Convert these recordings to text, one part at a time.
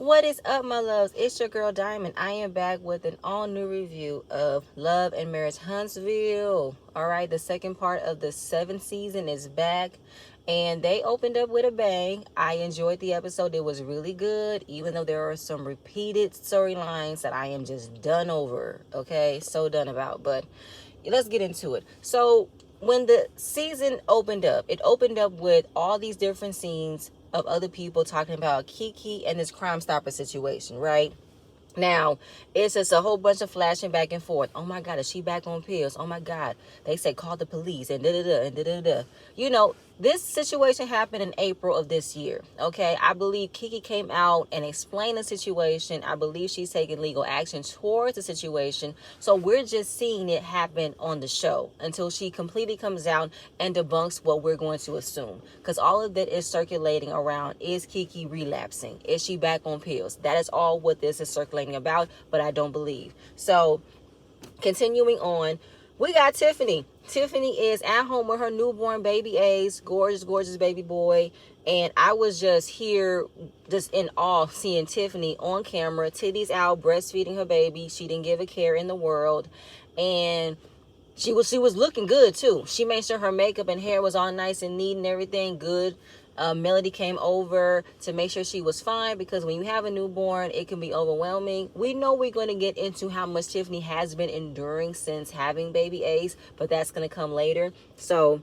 What is up, my loves? It's your girl Diamond. I am back with an all-new review of Love and Marriage Huntsville. All right, the second part of the 7th season is back, and they opened up with a bang. I enjoyed the episode. It was really good, even though there are some repeated storylines that I am just done over. Okay, so done about. But let's get into it. So when the season opened up, it opened up with all these different scenes of other people talking about Keke and this Crime Stopper situation, right? Now, it's just a whole bunch of flashing back and forth. Oh my God, is she back on pills? Oh my God, they say call the police and da-da-da and da-da-da. You know, this situation happened in April of this year, okay? I believe Kiki came out and explained the situation. I believe she's taking legal action towards the situation. So we're just seeing it happen on the show until she completely comes out and debunks what we're going to assume. Because all of that is circulating around, is Kiki relapsing? Is she back on pills? That is all what this is circulating about, but I don't believe. So continuing on, we got Tiffany. Tiffany is at home with her newborn baby Ace, gorgeous baby boy. And I was just here, just in awe, seeing Tiffany on camera, titties out, breastfeeding her baby. She didn't give a care in the world. And she was looking good too. She made sure her makeup and hair was all nice and neat and everything good. Melody came over to make sure she was fine, because when you have a newborn, it can be overwhelming. We know we're going to get into how much Tiffany has been enduring since having baby Ace, but that's going to come later. So,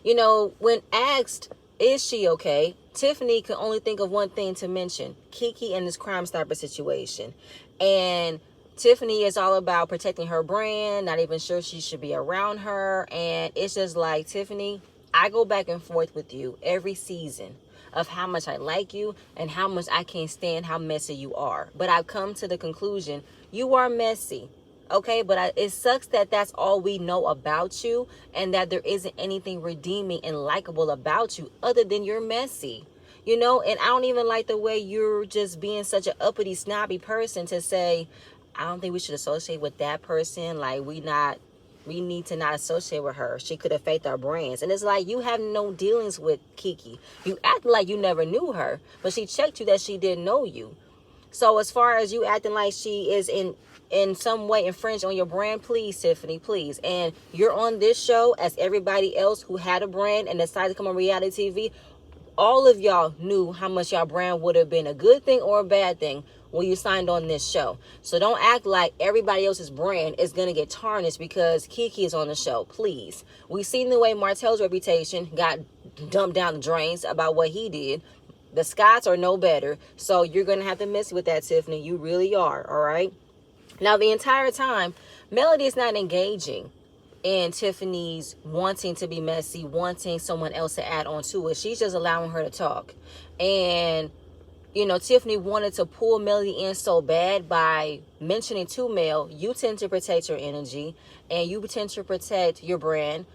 you know, when asked, is she okay? Tiffany could only think of one thing to mention: Kiki and this Crime Stopper situation. And Tiffany is all about protecting her brand, not even sure she should be around her. And it's just like, Tiffany, I go back and forth with you every season of how much I like you and how much I can't stand how messy you are. But I've come to the conclusion, you are messy. Okay, but it sucks that that's all we know about you, and that there isn't anything redeeming and likable about you other than you're messy. You know, and I don't even like the way you're just being such an uppity, snobby person to say, I don't think we should associate with that person. Like, we need to not associate with her. She could affect our brands. And it's like, you have no dealings with Kiki. You act like you never knew her, but she checked you that she didn't know you. So as far as you acting like she is in some way infringed on your brand, please, Tiffany, please. And you're on this show as everybody else who had a brand and decided to come on reality TV. All of y'all knew how much y'all brand would have been, a good thing or a bad thing, when you signed on this show. So don't act like everybody else's brand is going to get tarnished because Kiki is on the show, please. We've seen the way Martell's reputation got dumped down the drains about what he did. The Scotts are no better. So you're going to have to mess with that, Tiffany. You really are, all right? Now, the entire time, Melody is not engaging in Tiffany's wanting to be messy, wanting someone else to add on to it. She's just allowing her to talk. And you know, Tiffany wanted to pull Melody in so bad by mentioning to Mel, you tend to protect your energy and you tend to protect your brand.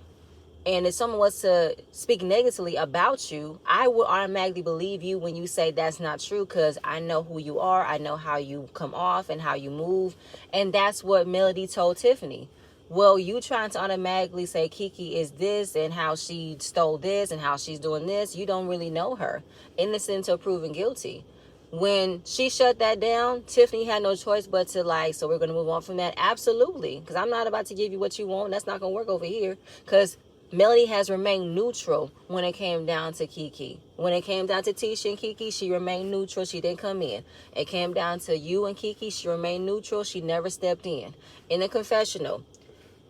And if someone was to speak negatively about you, I would automatically believe you when you say that's not true, because I know who you are. I know how you come off and how you move. And that's what Melody told Tiffany. Well, you trying to automatically say Kiki is this and how she stole this and how she's doing this. You don't really know her. Innocent until proven guilty. When she shut that down, Tiffany had no choice but to like, so we're going to move on from that? Absolutely. Because I'm not about to give you what you want. That's not going to work over here. Because Melody has remained neutral when it came down to Kiki. When it came down to Tisha and Kiki, she remained neutral. She didn't come in. It came down to you and Kiki. She remained neutral. She never stepped in. In the confessional,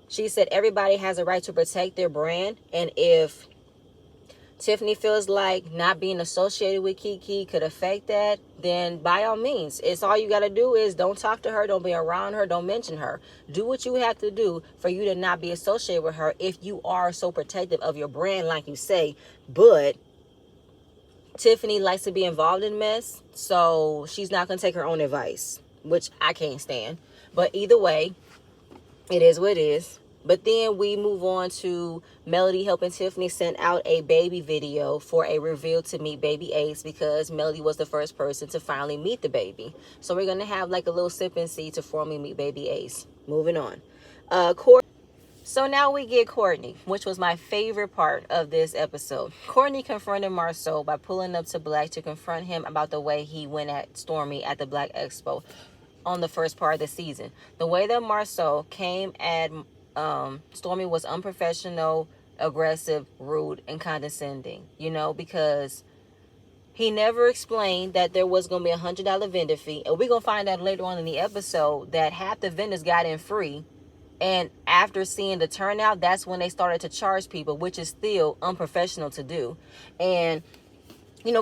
she said everybody has a right to protect their brand. And if Tiffany feels like not being associated with Kiki could affect that, then by all means, it's all you got to do is don't talk to her, don't be around her, don't mention her. Do what you have to do for you to not be associated with her if you are so protective of your brand like you say. But Tiffany likes to be involved in mess, so she's not going to take her own advice, which I can't stand. But either way, it is what it is. But then we move on to Melody helping Tiffany send out a baby video for a reveal to meet baby Ace, because Melody was the first person to finally meet the baby. So we're going to have like a little sip and see to formally meet baby Ace. Moving on. So now we get Courtney, which was my favorite part of this episode. Courtney confronted Marceau by pulling up to Black to confront him about the way he went at Stormy at the Black Expo on the first part of the season. The way that Marceau came at Stormy was unprofessional, aggressive, rude, and condescending, because he never explained that there was going to be $100 vendor fee. And we're going to find out later on in the episode that half the vendors got in free. And after seeing the turnout, that's when they started to charge people, which is still unprofessional to do. And,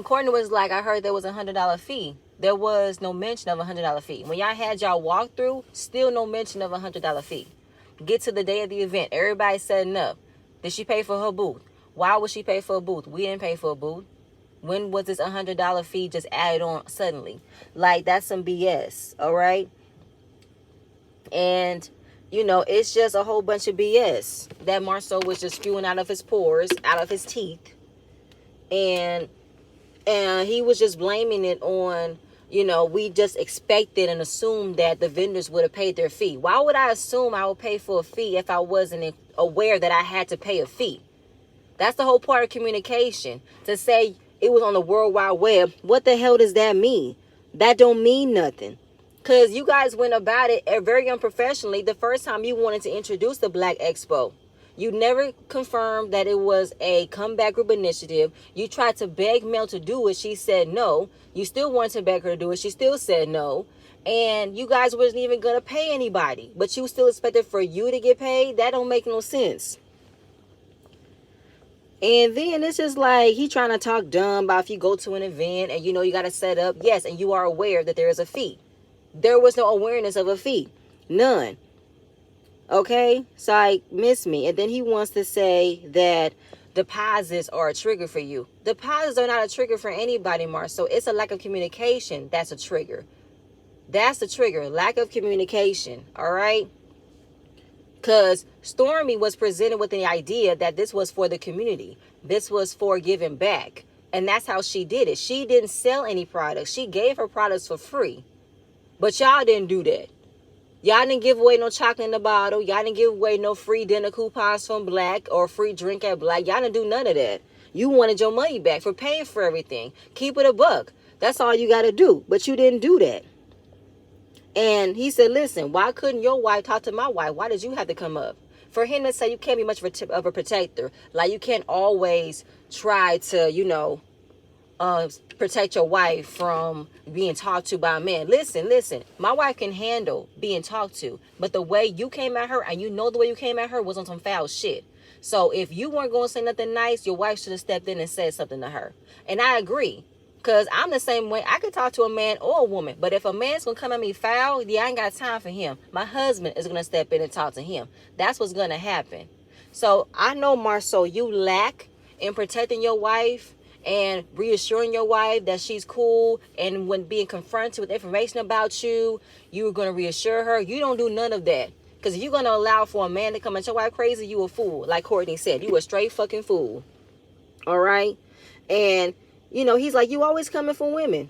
Courtney was like, I heard there was $100 fee. There was no mention of $100 fee. When y'all had y'all walk through, still no mention of $100 fee. Get to the day of the event. Everybody's setting up. Did she pay for her booth? Why would she pay for a booth? We didn't pay for a booth. When was this $100 fee just added on suddenly? Like, that's some BS, all right? And it's just a whole bunch of BS that Marceau was just spewing out of his pores, out of his teeth. And he was just blaming it on, we just expected and assumed that the vendors would have paid their fee. Why would I assume I would pay for a fee if I wasn't aware that I had to pay a fee? That's the whole part of communication. To say it was on the World Wide Web, what the hell does that mean? That don't mean nothing. Because you guys went about it very unprofessionally the first time you wanted to introduce the Black Expo. You never confirmed that it was a comeback group initiative. You tried to beg Mel to do it. She said no. You still wanted to beg her to do it. She still said no. And you guys wasn't even going to pay anybody. But you still expected for you to get paid? That don't make no sense. And then it's just like he trying to talk dumb about if you go to an event and you got to set up. Yes, and you are aware that there is a fee. There was no awareness of a fee. None. Okay? So I miss me. And then he wants to say that deposits are a trigger for you. Deposits are not a trigger for anybody, Mark. So it's a lack of communication. That's a trigger. That's the trigger. Lack of communication. All right? Because Stormy was presented with the idea that this was for the community. This was for giving back. And that's how she did it. She didn't sell any products. She gave her products for free. But y'all didn't do that. Y'all didn't give away no chocolate in the bottle. Y'all didn't give away no free dinner coupons from Black or free drink at Black. Y'all didn't do none of that. You wanted your money back for paying for everything. Keep it a buck. That's all you got to do. But you didn't do that. And he said, listen, why couldn't your wife talk to my wife? Why did you have to come up? For him to say you can't be much of a protector. Like you can't always try to, protect your wife from being talked to by a man. Listen. My wife can handle being talked to. But the way you came at her, and the way you came at her was on some foul shit. So if you weren't going to say nothing nice, your wife should have stepped in and said something to her. And I agree. Because I'm the same way. I could talk to a man or a woman. But if a man's going to come at me foul, I ain't got time for him. My husband is going to step in and talk to him. That's what's going to happen. So I know, Marceau, you lack in protecting your wife and reassuring your wife that she's cool. And when being confronted with information about you, you're going to reassure her. You don't do none of that. Because if you're going to allow for a man to come at your wife crazy, you a fool. Like Courtney said, you a straight fucking fool. All right? And he's like, you always coming from women.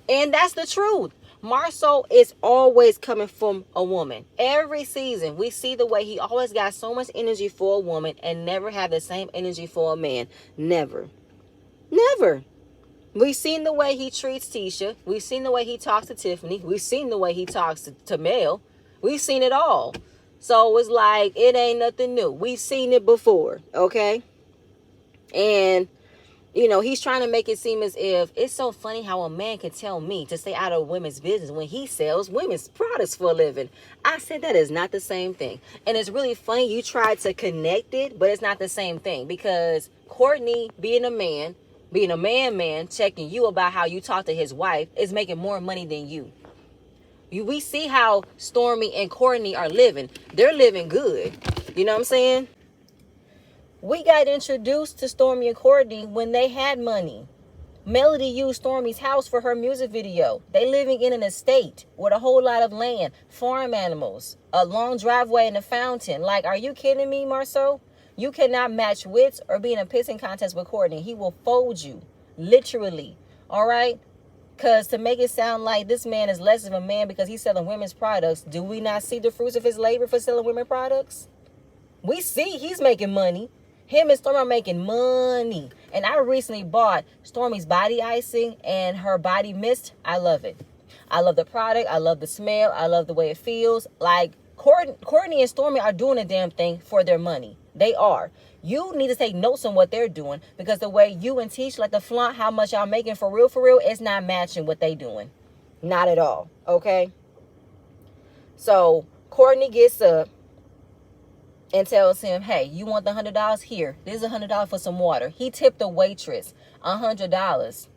And that's the truth. Marceau is always coming from a woman. Every season, we see the way he always got so much energy for a woman and never have the same energy for a man. Never. We've seen the way he treats Tisha. We've seen the way he talks to Tiffany. We've seen the way he talks to Mel. We've seen it all. So it's like, it ain't nothing new. We've seen it before, okay? And he's trying to make it seem as if it's so funny how a man can tell me to stay out of women's business when he sells women's products for a living. I said that is not the same thing. And it's really funny you tried to connect it, but it's not the same thing. Because Courtney, being a man, checking you about how you talk to his wife is making more money than you. We see how Stormy and Courtney are living. They're living good. You know what I'm saying? We got introduced to Stormy and Courtney when they had money. Melody used Stormy's house for her music video. They living in an estate with a whole lot of land, farm animals, a long driveway and a fountain. Like, are you kidding me, Marceau? You cannot match wits or be in a pissing contest with Courtney. He will fold you, literally. All right? Because to make it sound like this man is less of a man because he's selling women's products, do we not see the fruits of his labor for selling women's products? We see he's making money. Him and Stormy are making money. And I recently bought Stormy's body icing and her body mist. I love it. I love the product. I love the smell. I love the way it feels. Like, Courtney and Stormy are doing a damn thing for their money. They are. You need to take notes on what they're doing, because the way you and Tisha like to flaunt how much y'all making for real, it's not matching what they doing. Not at all. Okay? So, Courtney gets up and tells him, hey, you want the $100? Here, this is $100 for some water. He tipped the waitress $100,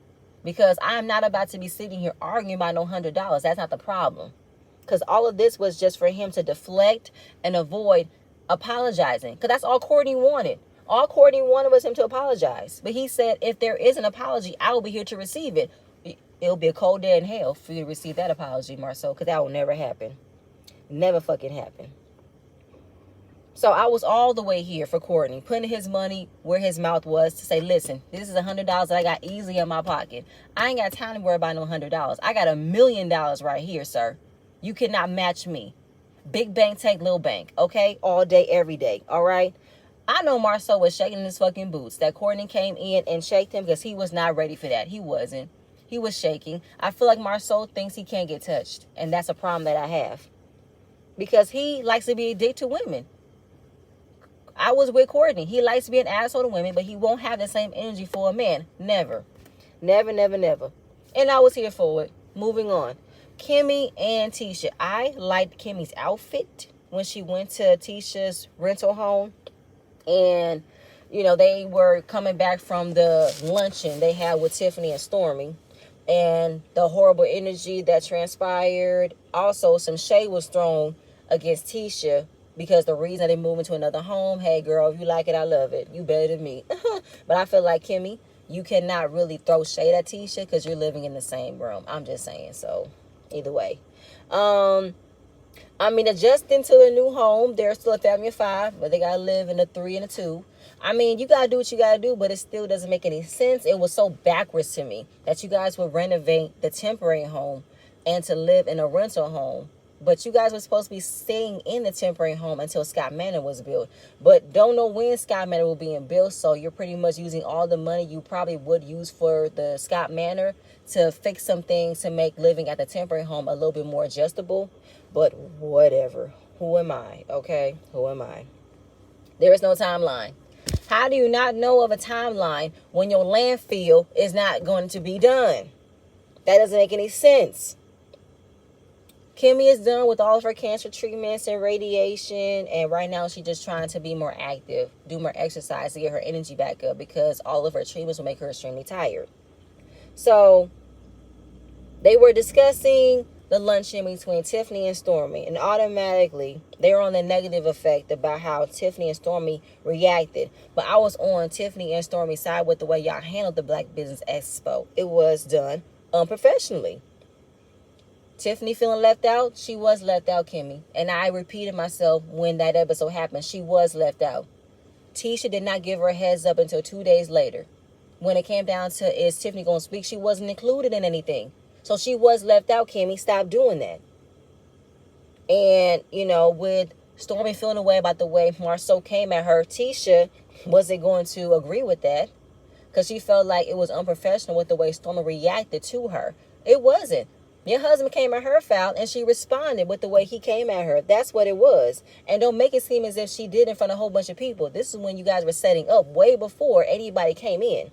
because I'm not about to be sitting here arguing about no $100. That's not the problem. Because all of this was just for him to deflect and avoid apologizing. Because that's all Courtney wanted. All Courtney wanted was him to apologize. But he said, if there is an apology, I will be here to receive it. It'll be a cold day in hell for you to receive that apology, Marcel, because that will never happen. Never fucking happen. So I was all the way here for Courtney, putting his money where his mouth was, to say, listen, this is $100 that I got easily in my pocket. I ain't got time to worry about no $100. I got $1 million right here, sir. You cannot match me. Big bank take little bank, okay? All day, every day, all right? I know Marcel was shaking his fucking boots. That Courtney came in and shaked him, because he was not ready for that. He wasn't. He was shaking. I feel like Marcel thinks he can't get touched. And that's a problem that I have. Because he likes to be a dick to women. I was with Courtney. He likes to be an asshole to women, but he won't have the same energy for a man. Never. Never, never, never. And I was here for it. Moving on. Kimmy and Tisha. I liked Kimmy's outfit when she went to Tisha's rental home. And, you know, they were coming back from the luncheon they had with Tiffany and Stormy. And the horrible energy that transpired. Also, some shade was thrown against Tisha, because the reason they moved into another home, hey girl, if you like it, I love it. You better than me. But I feel like, Kimmy, you cannot really throw shade at Tisha, because you're living in the same room. I'm just saying. So, either way. Adjusting to the new home. They're still a family of 5, but they got to live in a 3 and a 2. You got to do what you got to do, but it still doesn't make any sense. It was so backwards to me that you guys would renovate the temporary home and to live in a rental home. But you guys were supposed to be staying in the temporary home until Scott Manor was built. But don't know when Scott Manor will be built, so you're pretty much using all the money you probably would use for the Scott Manor to fix some things to make living at the temporary home a little bit more adjustable. But whatever. Who am I? Okay? Who am I? There is no timeline. How do you not know of a timeline when your landfill is not going to be done? That doesn't make any sense. Kimmy is done with all of her cancer treatments and radiation, and right now she's just trying to be more active, do more exercise to get her energy back up, because all of her treatments will make her extremely tired. So they were discussing the luncheon between Tiffany and Stormy, and automatically they were on the negative effect about how Tiffany and Stormy reacted. But I was on Tiffany and Stormy's side with the way y'all handled the Black Business Expo. It was done unprofessionally. Tiffany feeling left out? She was left out, Kimmy. And I repeated myself when that episode happened. She was left out. Tisha did not give her a heads up until 2 days later. When it came down to, is Tiffany going to speak, she wasn't included in anything. So she was left out, Kimmy. Stop doing that. And, with Stormy feeling away about the way Marceau came at her, Tisha wasn't going to agree with that, because she felt like it was unprofessional with the way Stormy reacted to her. It wasn't. Your husband came at her foul, and she responded with the way he came at her. That's what it was. And don't make it seem as if she did in front of a whole bunch of people. This is when you guys were setting up way before anybody came in.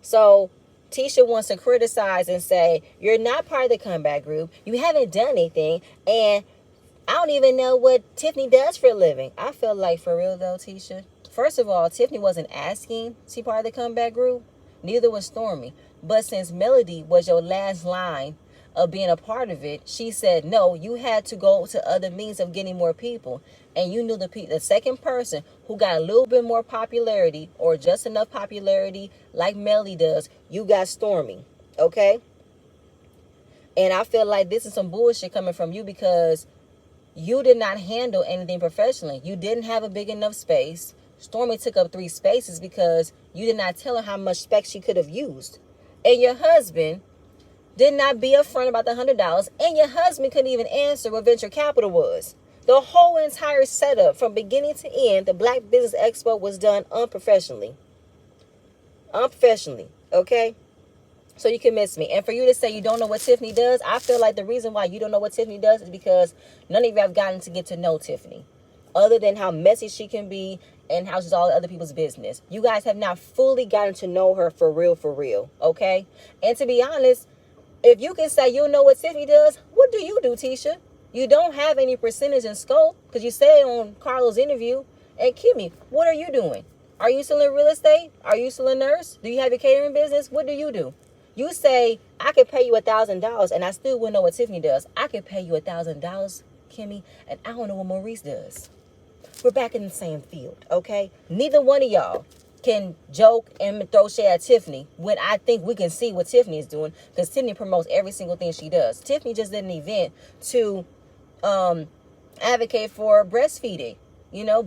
So Tisha wants to criticize and say, you're not part of the comeback group. You haven't done anything. And I don't even know what Tiffany does for a living. I feel like, for real though, Tisha. First of all, Tiffany wasn't asking to be part of the comeback group. Neither was Stormy. But since Melody was your last line of being a part of it, she said, no, you had to go to other means of getting more people. And you knew the second person who got a little bit more popularity, or just enough popularity like Melody does, you got Stormy. Okay? And I feel like this is some bullshit coming from you, because you did not handle anything professionally. You didn't have a big enough space. Stormy took up 3 spaces because you did not tell her how much specs she could have used. And your husband did not be upfront about the $100. And your husband couldn't even answer what venture capital was. The whole entire setup from beginning to end, the Black Business Expo was done unprofessionally. Unprofessionally, okay? So you can miss me. And for you to say you don't know what Tiffany does, I feel like the reason why you don't know what Tiffany does is because none of you have gotten to get to know Tiffany. Other than how messy she can be and how she's all other people's business. You guys have not fully gotten to know her for real, okay? And to be honest, if you can say you know what Tiffany does, what do you do, Tisha? You don't have any percentage in scope because you said on Carlo's interview. And Kimmy, what are you doing? Are you still in real estate? Are you still a nurse? Do you have your catering business? What do you do? You say, I could pay you $1,000 and I still wouldn't know what Tiffany does. I could pay you $1,000, Kimmy, and I don't know what Maurice does. We're back in the same field, okay? Neither one of y'all can joke and throw shade at Tiffany when I think we can see what Tiffany is doing, because Tiffany promotes every single thing she does. Tiffany just did an event to advocate for breastfeeding,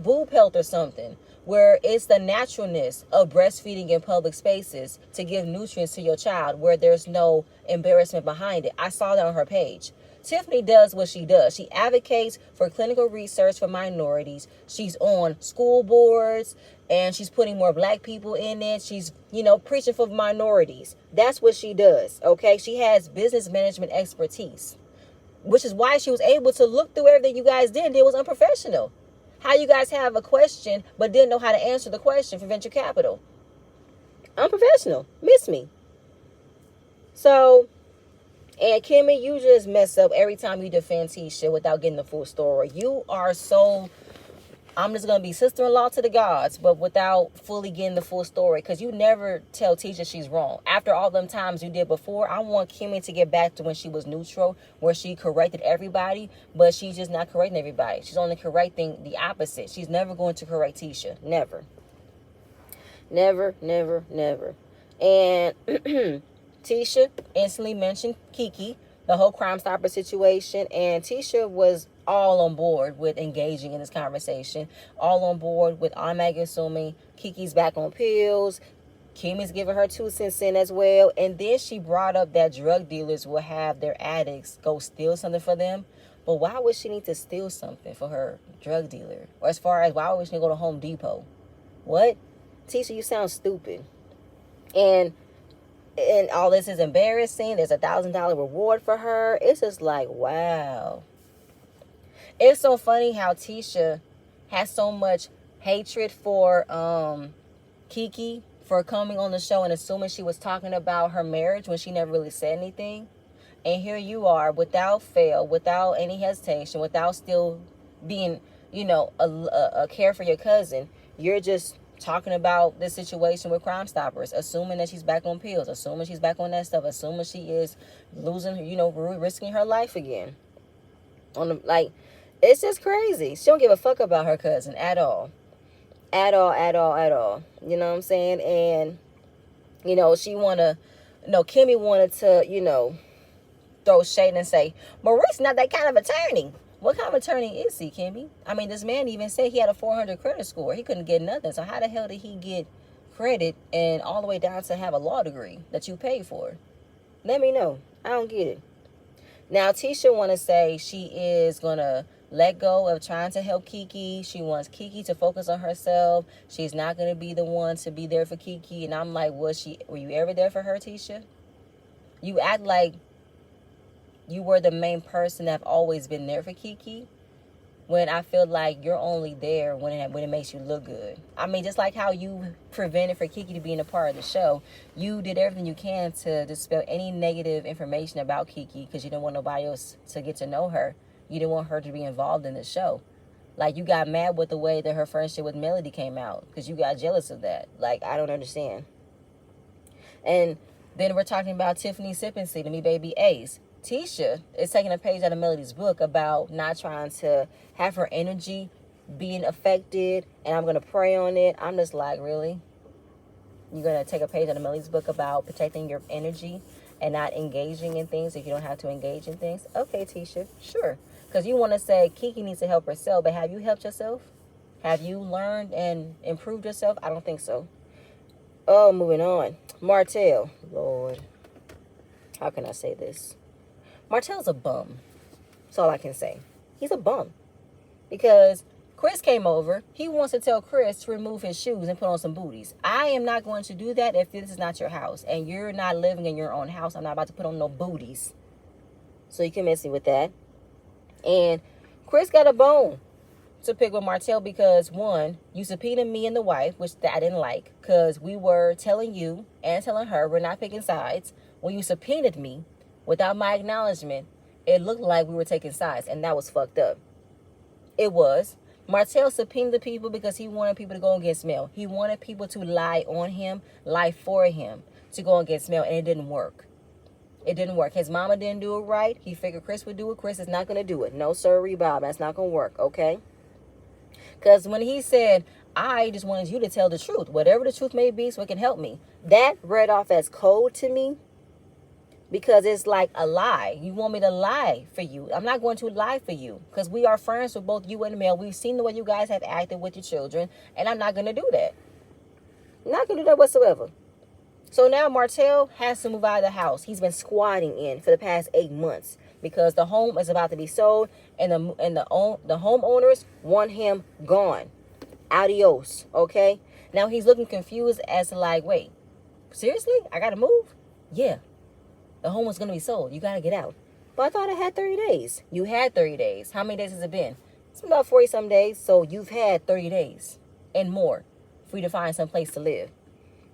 boob health or something, where it's the naturalness of breastfeeding in public spaces to give nutrients to your child where there's no embarrassment behind it. I saw that on her page. Tiffany does what she does. She advocates for clinical research for minorities. She's on school boards and she's putting more Black people in it. She's, preaching for minorities. That's what she does, okay? She has business management expertise, which is why she was able to look through everything you guys did and it was unprofessional. How you guys have a question but didn't know how to answer the question for venture capital. Unprofessional. Miss me. So, and Kimmy, you just mess up every time you defend Tisha without getting the full story. You are so, I'm just going to be sister-in-law to the gods, but without fully getting the full story. Because you never tell Tisha she's wrong. After all them times you did before, I want Kimmy to get back to when she was neutral, where she corrected everybody, but she's just not correcting everybody. She's only correcting the opposite. She's never going to correct Tisha. Never. Never, never, never. And Tisha instantly mentioned Keke, the whole Crime Stopper situation, and Tisha was all on board with engaging in this conversation, all on board with automatically assuming Kiki's back on pills. Kimmy's giving her 2 cents in as well, and then she brought up that drug dealers will have their addicts go steal something for them. But why would she need to steal something for her drug dealer? Or as far as why would she need to go to Home Depot? What? Tisha, you sound stupid. And all this is embarrassing. There's $1,000 reward for her. It's just like, wow. It's so funny how Tisha has so much hatred for Keke for coming on the show and assuming she was talking about her marriage when she never really said anything. And here you are, without fail, without any hesitation, without still being, a care for your cousin. You're just talking about the situation with Crime Stoppers, assuming that she's back on pills, assuming she's back on that stuff, assuming she is losing, risking her life again. It's just crazy. She don't give a fuck about her cousin at all. At all. You know what I'm saying? And, Kimmy wanted to, throw shade and say, Maurice not that kind of attorney. What kind of attorney is he, Kimmy? I mean, this man even said he had a 400 credit score. He couldn't get nothing. So how the hell did he get credit and all the way down to have a law degree that you paid for? Let me know. I don't get it. Now, Tisha want to say she is going to let go of trying to help Keke. She wants Keke to focus on herself. She's not going to be the one to be there for Keke. And I'm like, were you ever there for her, Tisha? You act like you were the main person that have always been there for Keke, when I feel like you're only there when it makes you look good. I mean, just like how you prevented for Keke to being a part of the show, you did everything you can to dispel any negative information about Keke because you didn't want nobody else to get to know her. You didn't want her to be involved in the show. Like, you got mad with the way that her friendship with Melody came out because you got jealous of that. Like, I don't understand. And then we're talking about Tiffany sipping seed and me baby Ace. Tisha is taking a page out of Melody's book about not trying to have her energy being affected, and I'm going to pray on it. I'm just like, really? You're going to take a page out of Melody's book about protecting your energy and not engaging in things if you don't have to engage in things? Okay, Tisha, sure. Because you want to say Keke needs to help herself, but have you helped yourself? Have you learned and improved yourself? I don't think so. Oh, moving on. Martell. Lord. How can I say this? Martell's a bum. That's all I can say. He's a bum. Because Chris came over. He wants to tell Chris to remove his shoes and put on some booties. I am not going to do that if this is not your house and you're not living in your own house. I'm not about to put on no booties. So you can mess me with that. And Chris got a bone to pick with Martell because, one, you subpoenaed me and the wife, which I didn't like, because we were telling you and telling her we're not picking sides. When you subpoenaed me without my acknowledgement, it looked like we were taking sides, and that was fucked up. It was. Martell subpoenaed the people because he wanted people to go against Mel. He wanted people to lie on him, lie for him, to go against Mel, and it didn't work. It didn't work. His mama didn't do it right. He figured Chris would do it. Chris is not going to do it. No, sirree, Bob. That's not going to work, okay? Because when he said, I just wanted you to tell the truth, whatever the truth may be, so it can help me, that read off as code to me, because it's like a lie. You want me to lie for you. I'm not going to lie for you, because we are friends with both you and Mel. We've seen the way you guys have acted with your children, and I'm not going to do that. I'm not going to do that whatsoever. So now Martell has to move out of the house he's been squatting in for the past 8 months, because the home is about to be sold, and the homeowners want him gone. Adios, okay? Now he's looking confused as to like, wait, seriously? I gotta move? Yeah. The home was gonna be sold. You gotta get out. But I thought I had 30 days. You had 30 days. How many days has it been? It's been about 40 some days, so you've had 30 days and more for you to find some place to live.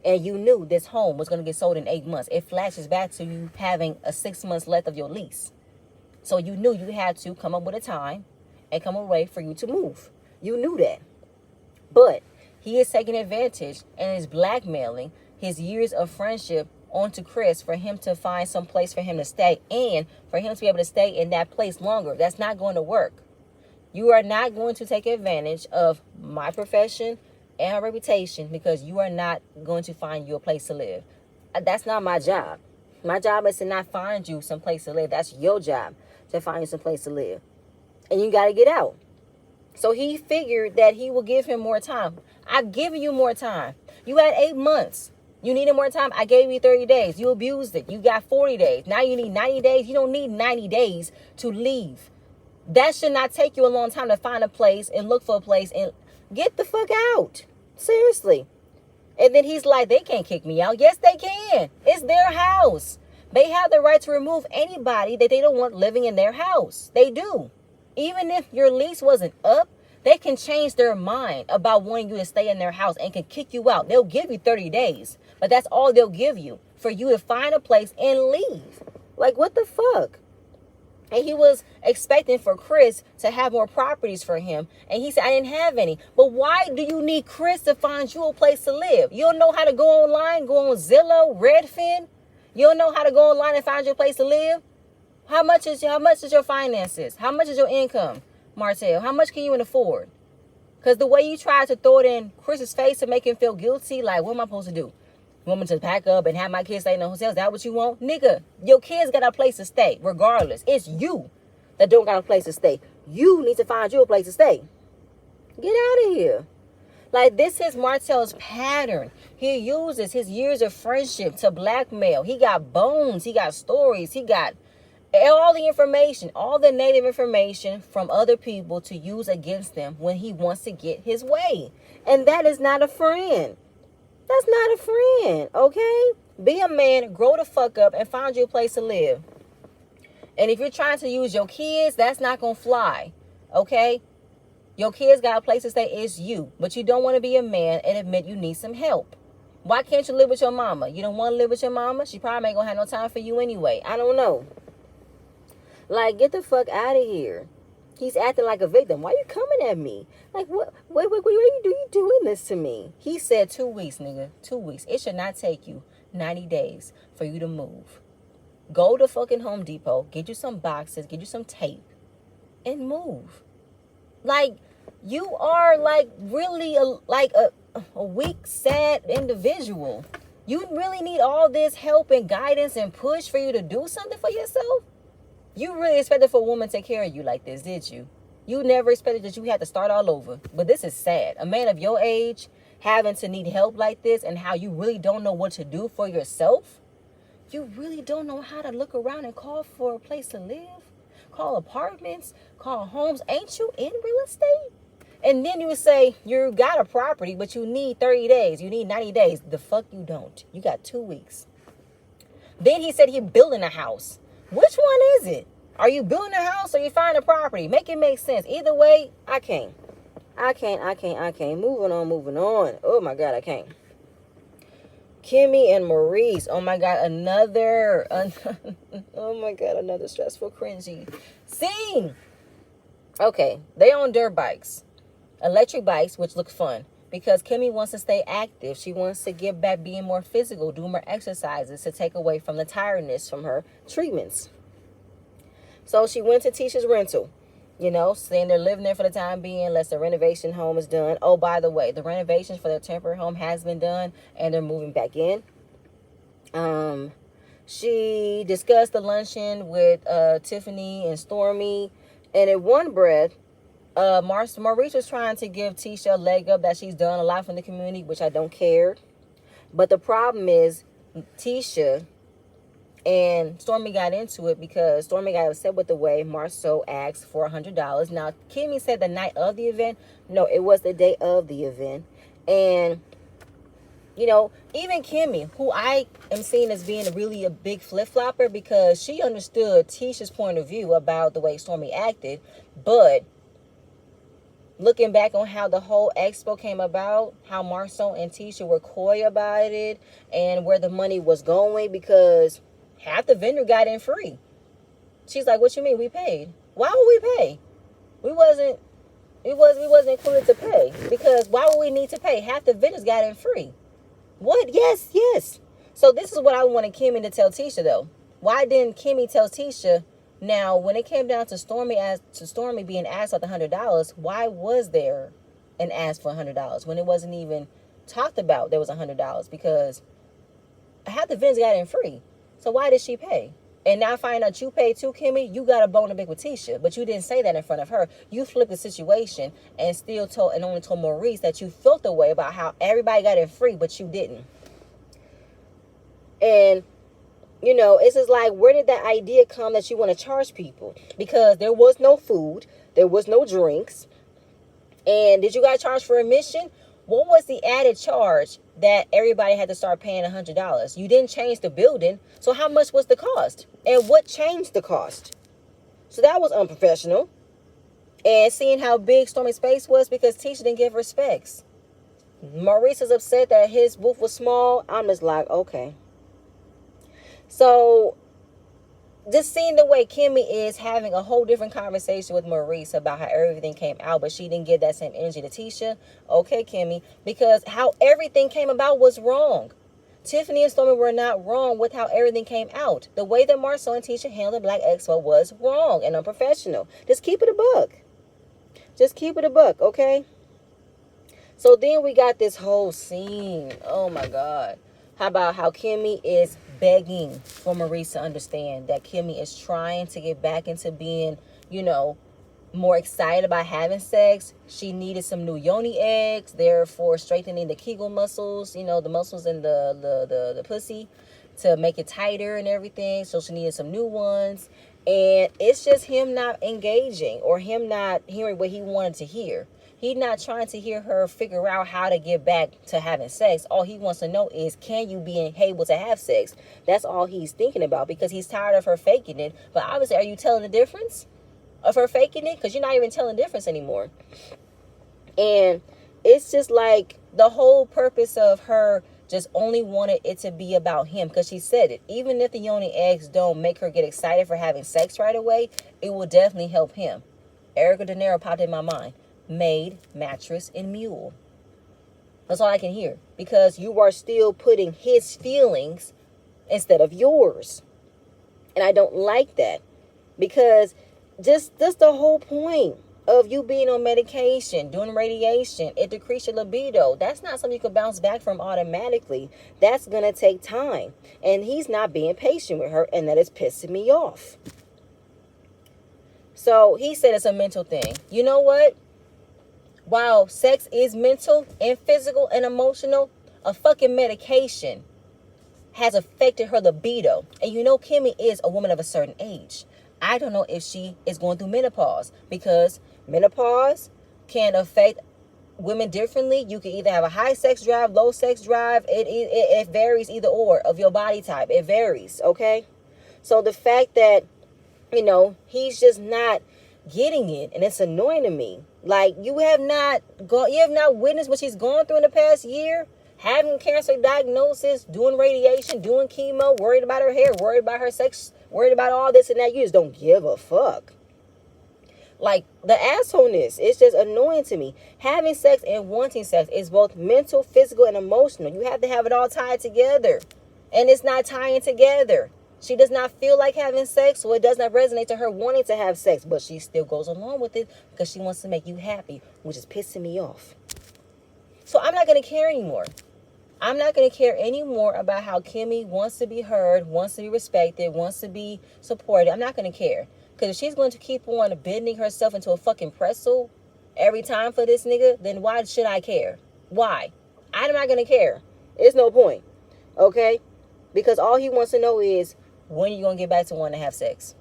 And you knew this home was gonna get sold in 8 months. It flashes back to you having a 6 months left of your lease. So you knew you had to come up with a time and come away for you to move. You knew that. But he is taking advantage and is blackmailing his years of friendship onto Chris for him to find some place for him to stay and for him to be able to stay in that place longer. That's not going to work. You are not going to take advantage of my profession and my reputation because you are not going to find you a place to live. That's not my job. My job is to not find you some place to live. That's your job, to find you some place to live. And you got to get out. So he figured that he will give him more time. I've given you more time. You had 8 months. You needed more time. I gave you 30 days. You abused it. You got 40 days. Now you need 90 days. You don't need 90 days to leave. That should not take you a long time to find a place and look for a place and get the fuck out. Seriously. And then he's like, they can't kick me out. Yes, they can. It's their house. They have the right to remove anybody that they don't want living in their house. They do. Even if your lease wasn't up, they can change their mind about wanting you to stay in their house and can kick you out. They'll give you 30 days, but that's all they'll give you for you to find a place and leave. Like, what the fuck? And he was expecting for Chris to have more properties for him. And he said, I didn't have any. But why do you need Chris to find you a place to live? You don't know how to go online, go on Zillow, Redfin? You don't know how to go online and find your place to live? How much is your finances? How much is your income, Martell? How much can you afford? Because the way you tried to throw it in Chris's face to make him feel guilty, like, what am I supposed to do? You want me to pack up and have my kids stay in the hotel? Is that what you want? Nigga, your kids got a place to stay, regardless. It's you that don't got a place to stay. You need to find you a place to stay. Get out of here. Like, this is Martell's pattern. He uses his years of friendship to blackmail. He got bones. He got stories. He got all the information, all the native information from other people to use against them when he wants to get his way. And that is not a friend. That's not a friend, okay? Be a man, grow the fuck up, and find you a place to live. And if you're trying to use your kids, that's not going to fly, okay? Your kids got a place to stay, it's you. But you don't want to be a man and admit you need some help. Why can't you live with your mama? You don't want to live with your mama? She probably ain't going to have no time for you anyway. I don't know. Like, get the fuck out of here. He's acting like a victim. Why are you coming at me? Like, what? Wait, you doing this to me? He said 2 weeks, nigga. 2 weeks. It should not take you 90 days for you to move. Go to fucking Home Depot, get you some boxes, get you some tape, and move. Like, you are, like, really a weak, sad individual. You really need all this help and guidance and push for you to do something for yourself? You really expected for a woman to take care of you like this, did you? You never expected that you had to start all over. But this is sad. A man of your age having to need help like this and how you really don't know what to do for yourself. You really don't know how to look around and call for a place to live. call apartments, call homes. Ain't you in real estate? And then you would say, you got a property, but you need 30 days. You need 90 days. The fuck you don't. You got 2 weeks. Then he said he building a house. Which one is it? Are you building a house or you find a property? Make it make sense. Either way, I can't. Moving on. Oh my God, I can't. Kimmy and Maurice. Oh my God, another stressful, cringy scene. Okay, they on dirt bikes. Electric bikes, which look fun. Because Kimmy wants to stay active. She wants to get back being more physical, do more exercises to take away from the tiredness from her treatments. So she went to Tisha's rental, saying they're living there for the time being unless the renovation home is done. Oh, by the way, the renovations for their temporary home has been done and they're moving back in. She discussed the luncheon with Tiffany and Stormy. And in one breath, Maurice was trying to give Tisha a leg up that she's done a lot from the community, which I don't care. But the problem is Tisha and Stormy got into it because Stormy got upset with the way Marceau asked for $100. Now, Kimmy said the night of the event. No, it was the day of the event. And, even Kimmy, who I am seeing as being really a big flip-flopper because she understood Tisha's point of view about the way Stormy acted. But looking back on how the whole expo came about, how Marceau and Tisha were coy about it, and where the money was going, because half the vendor got in free. She's like, "What you mean we paid? Why would we pay? We wasn't included to pay because why would we need to pay? Half the vendors got in free." What? Yes. So this is what I wanted Kimmy to tell Tisha though. Why didn't Kimmy tell Tisha? Now, when it came down to Stormy being asked about the $100, why was there an ask for $100 when it wasn't even talked about there was $100? Because half the vendors got in free. So why did she pay? And now find out you paid too, Kimmy. You got a bone to pick with Tisha, but you didn't say that in front of her. You flipped the situation and only told Maurice that you felt the way about how everybody got in free, but you didn't. And it's just like, where did that idea come that you want to charge people? Because there was no food, there was no drinks. And did you guys charge for admission? What was the added charge that everybody had to start paying $100? You didn't change the building. So how much was the cost? And what changed the cost? So that was unprofessional. And seeing how big Stormy's space was because Tisha didn't give her specs. Maurice is upset that his booth was small. I'm just like, okay. So just seeing the way Kimmy is having a whole different conversation with Maurice about how everything came out, but she didn't give that same energy to Tisha. Okay, Kimmy, because how everything came about was wrong. Tiffany and Stormy were not wrong with how everything came out. The way that Marceau and Tisha handled the Black Expo was wrong and unprofessional. Just keep it a buck, okay? So then we got this whole scene. Oh my God. How about how Kimmy is begging for Maurice to understand that Kimmy is trying to get back into being, more excited about having sex. She needed some new yoni eggs, therefore strengthening the Kegel muscles, the muscles in the pussy to make it tighter and everything. So she needed some new ones. And it's just him not engaging or him not hearing what he wanted to hear. He's not trying to hear her figure out how to get back to having sex. All he wants to know is, can you be able to have sex? That's all he's thinking about because he's tired of her faking it. But obviously, are you telling the difference of her faking it? Because you're not even telling the difference anymore. And it's just like the whole purpose of her just only wanted it to be about him because she said it. Even if the yoni eggs don't make her get excited for having sex right away, it will definitely help him. Erica De Niro popped in my mind. Maid, mattress, and mule. That's all I can hear. Because you are still putting his feelings instead of yours. And I don't like that. Because just that's the whole point of you being on medication, doing radiation. It decreases your libido. That's not something you can bounce back from automatically. That's going to take time. And he's not being patient with her. And that is pissing me off. So he said it's a mental thing. You know what? While sex is mental and physical and emotional, a fucking medication has affected her libido. And Kimmy is a woman of a certain age. I don't know if she is going through menopause, because menopause can affect women differently. You can either have a high sex drive, low sex drive. It varies either or of your body type. It varies, okay? So the fact that, he's just not getting it, and it's annoying to me. Like, you have not witnessed what she's gone through in the past year, having cancer diagnosis, doing radiation, doing chemo, worried about her hair, worried about her sex, worried about all this and that. You just don't give a fuck. Like, the assholeness, it's just annoying to me. Having sex and wanting sex is both mental, physical, and emotional. You have to have it all tied together, and it's not tying together. She does not feel like having sex, so it does not resonate to her wanting to have sex, but she still goes along with it because she wants to make you happy, which is pissing me off. So I'm not going to care anymore. I'm not going to care anymore about how Kimmy wants to be heard, wants to be respected, wants to be supported. I'm not going to care. Because if she's going to keep on bending herself into a fucking pretzel every time for this nigga, then why should I care? Why? I'm not going to care. There's no point. Okay? Because all he wants to know is, when are you going to get back to wanting to have sex?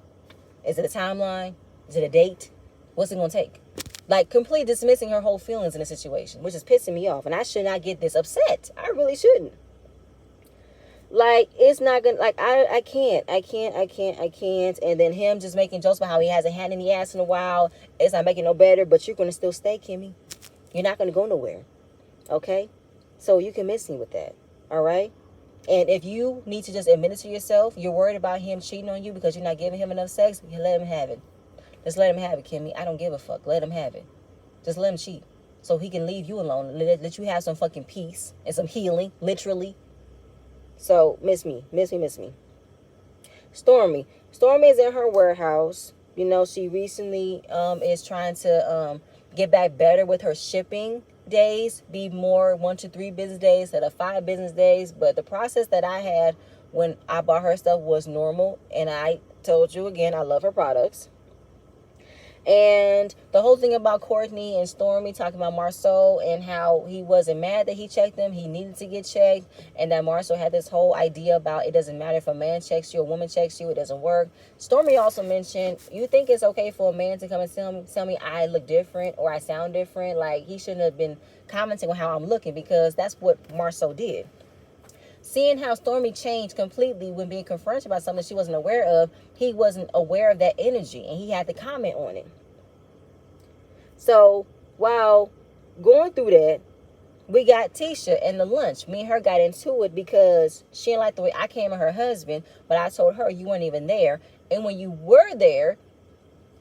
Is it a timeline? Is it a date? What's it going to take? Like, completely dismissing her whole feelings in the situation, which is pissing me off. And I should not get this upset. I really shouldn't. Like, it's not gonna, like, I can't. And then him just making jokes about how he hasn't had any ass in a while. It's not making no better, but you're going to still stay, Kimmy. You're not going to go nowhere. Okay? So you can miss me with that. All right? And if you need to just admit it to yourself, you're worried about him cheating on you because you're not giving him enough sex, you let him have it. Just let him have it, Kimmy. I don't give a fuck. Let him have it. Just let him cheat so he can leave you alone. Let you have some fucking peace and some healing, literally. So, miss me. Stormy is in her warehouse. She recently is trying to get back better with her shipping days, be more 1 to 3 business days instead of 5 business days. But the process that I had when I bought her stuff was normal, and I told you again, I love her products. And the whole thing about Courtney and Stormy talking about Marceau and how he wasn't mad that he checked them, he needed to get checked, and that Marceau had this whole idea about it doesn't matter if a man checks you, a woman checks you, it doesn't work. Stormy also mentioned, you think it's okay for a man to come and tell me I look different or I sound different? Like, he shouldn't have been commenting on how I'm looking, because that's what Marceau did. Seeing how Stormy changed completely when being confronted about something she wasn't aware of, he wasn't aware of that energy, and he had to comment on it. So, while going through that, we got Tisha and the lunch. Me and her got into it because she didn't like the way I came at her husband, but I told her you weren't even there. And when you were there,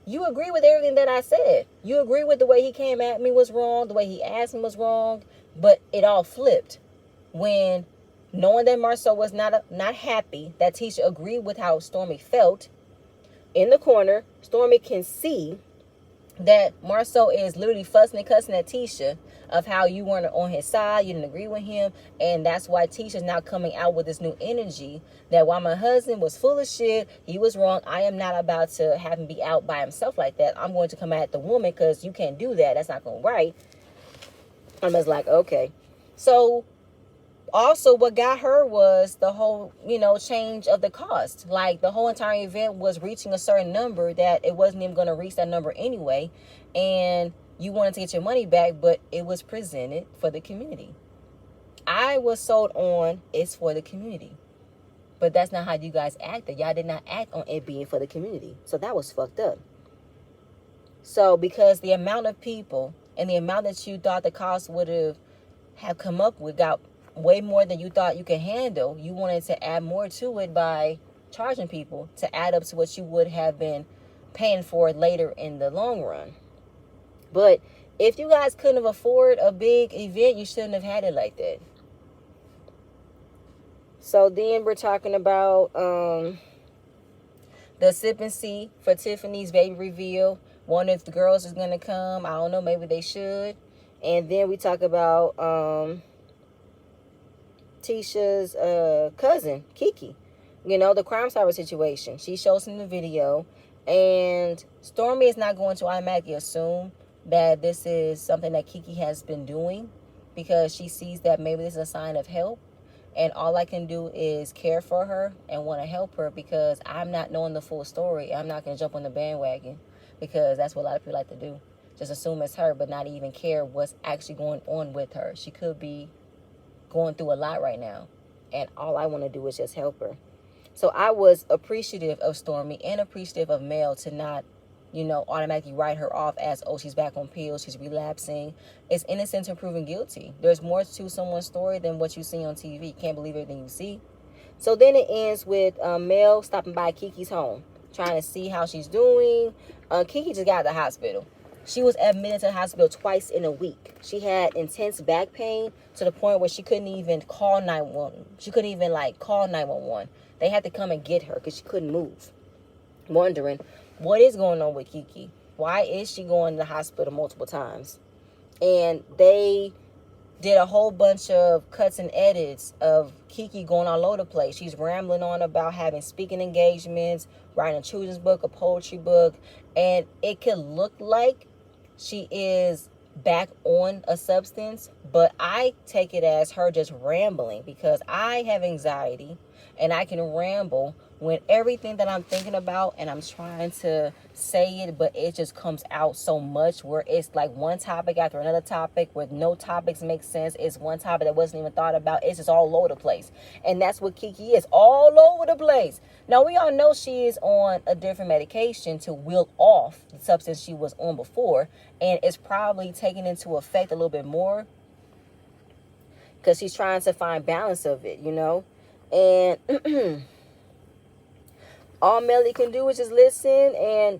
you agree with everything that I said. You agree with the way he came at me was wrong, the way he asked me was wrong, but it all flipped when, knowing that Marceau was not happy, that Tisha agreed with how Stormy felt. In the corner, Stormy can see that Marceau is literally fussing and cussing at Tisha of how you weren't on his side, you didn't agree with him, and that's why Tisha's now coming out with this new energy that while my husband was full of shit, he was wrong, I am not about to have him be out by himself like that. I'm going to come at the woman because you can't do that. That's not going right. I'm just like, okay. So also, what got her was the whole, change of the cost. Like, the whole entire event was reaching a certain number that it wasn't even going to reach that number anyway. And you wanted to get your money back, but it was presented for the community. I was sold on it's for the community. But that's not how you guys acted. Y'all did not act on it being for the community. So that was fucked up. So because the amount of people and the amount that you thought the cost would have come up with got way more than you thought you could handle, you wanted to add more to it by charging people to add up to what you would have been paying for later in the long run. But if you guys couldn't afford a big event, you shouldn't have had it like that. So then we're talking about the sip and see for Tiffany's baby reveal. Wonder if the girls is going to come. I don't know, maybe they should. And then we talk about Tisha's cousin, Keke. The Crime Stoppers situation. She shows him the video. And Stormy is not going to automatically assume that this is something that Keke has been doing, because she sees that maybe this is a sign of help. And all I can do is care for her and want to help her, because I'm not knowing the full story. I'm not going to jump on the bandwagon, because that's what a lot of people like to do. Just assume it's her, but not even care what's actually going on with her. She could be going through a lot right now. And all I want to do is just help her. So I was appreciative of Stormy and appreciative of Mel to not, automatically write her off as, oh, she's back on pills, she's relapsing. It's innocent until proven guilty. There's more to someone's story than what you see on TV. You can't believe everything you see. So then it ends with Mel stopping by Kiki's home, trying to see how she's doing. Kiki just got out of the hospital. She was admitted to the hospital twice in a week. She had intense back pain to the point where she couldn't even call 911. She couldn't even call 911. They had to come and get her because she couldn't move. Wondering what is going on with Kiki. Why is she going to the hospital multiple times? And they did a whole bunch of cuts and edits of Kiki going all over the place. She's rambling on about having speaking engagements, writing a children's book, a poetry book, and it could look like she is back on a substance, but I take it as her just rambling, because I have anxiety and I can ramble when everything that I'm thinking about and I'm trying to say it, but it just comes out so much where it's like one topic after another topic where no topics make sense. It's one topic that wasn't even thought about. It's just all over the place. And that's what Kiki is, all over the place. Now, we all know she is on a different medication to wilt off the substance she was on before, and it's probably taking into effect a little bit more because she's trying to find balance of it, And all Melody can do is just listen. And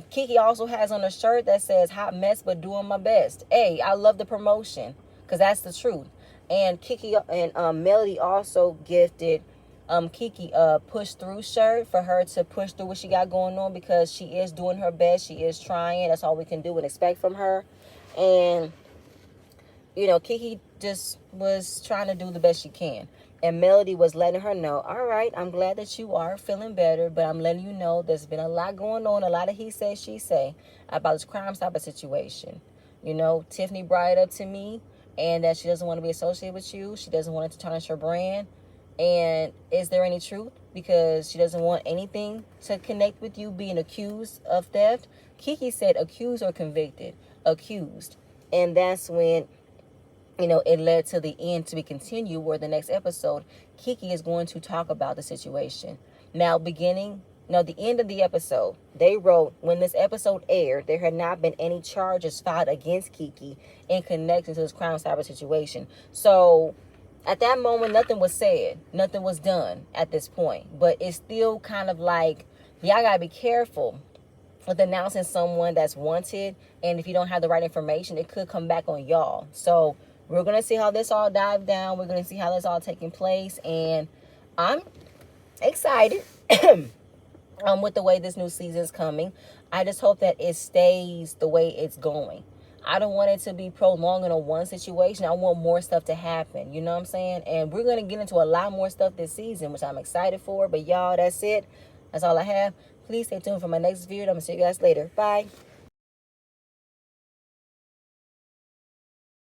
Kiki also has on a shirt that says hot mess but doing my best. Hey, I love the promotion, because that's the truth. And Kiki and Melody also gifted Kiki a push through shirt for her to push through what she got going on, because she is doing her best. She is trying. That's all we can do and expect from her. And Kiki just was trying to do the best she can. And Melody was letting her know, all right, I'm glad that you are feeling better, but I'm letting you know there's been a lot going on, a lot of he say, she say about this Crime Stopper situation. Tiffany brought it up to me, and that she doesn't want to be associated with you. She doesn't want it to tarnish her brand. And is there any truth? Because she doesn't want anything to connect with you being accused of theft. Kiki said accused or convicted. Accused. And that's when it led to the end to be continued, where the next episode, Kiki is going to talk about the situation. Now, the end of the episode, they wrote, when this episode aired, there had not been any charges filed against Kiki in connection to this Crime Stopper situation. So, at that moment, nothing was said. Nothing was done at this point. But it's still kind of like, y'all got to be careful with announcing someone that's wanted. And if you don't have the right information, it could come back on y'all. So, we're going to see how this all dives down. We're going to see how this all taking place. And I'm excited with the way this new season is coming. I just hope that it stays the way it's going. I don't want it to be prolonging on one situation. I want more stuff to happen. You know what I'm saying? And we're going to get into a lot more stuff this season, which I'm excited for. But y'all, that's it. That's all I have. Please stay tuned for my next video. I'm going to see you guys later. Bye.